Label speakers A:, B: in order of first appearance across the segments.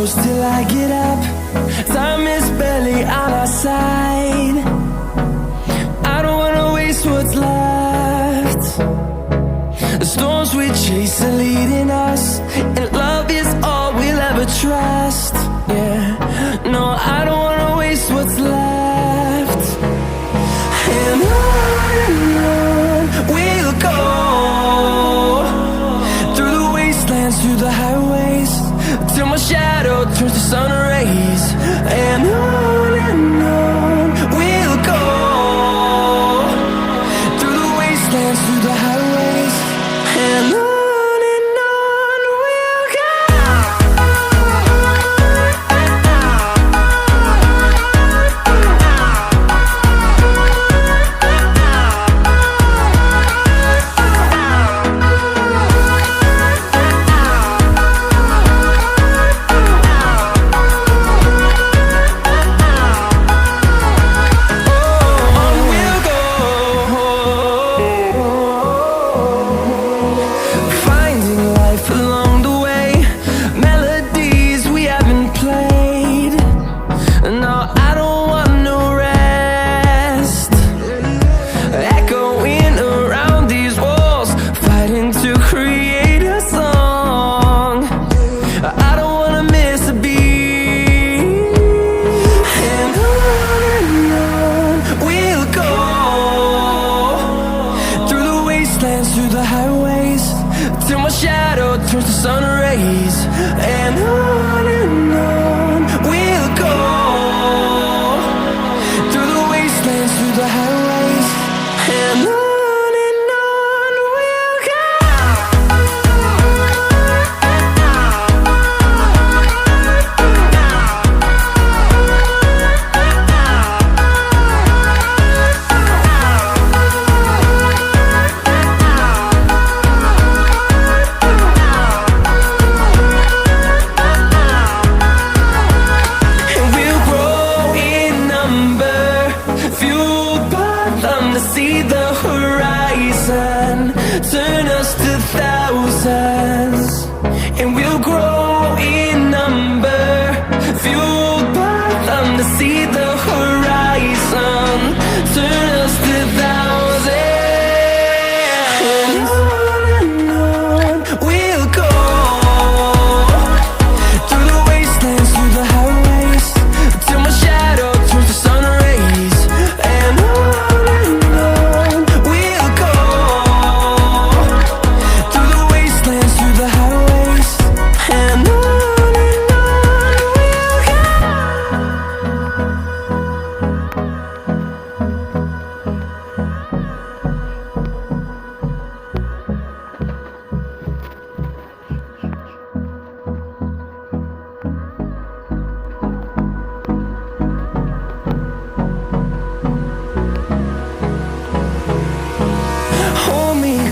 A: close till I get up. Time is barely on our side. I don't wanna waste what's left. The storms we chase are leading us, and love is all we'll ever trust. Yeah, no, I don't wanna waste what's left. And on we'll go, through the wastelands, through the highways, till my shadow turns to sun rays. And on we'll go, through the wastelands, through the highways, and on we'll go. Through the highways, till my shadow turns to sun rays. And on we'll go, through the wastelands, through the highways, and on we'll go. See the horizon, turn us to thousands, and we'll grow in number, fueled by them to see the horizon, turn us to thousands. And on we'll go, through the wastelands, through the highways, till my shadow turns to sun rays. And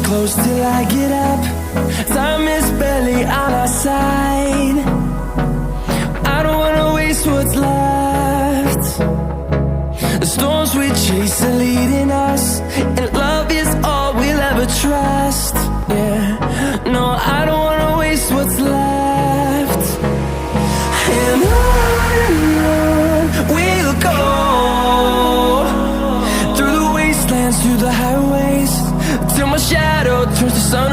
A: close till I get up. Time is barely on our side. I don't wanna waste what's left. The storms we chase are leading us, and love is all we'll ever trust. Yeah, no, I don't wanna waste what's left. And on we'll go, through the wastelands, through the highways, till my shadow turns to sun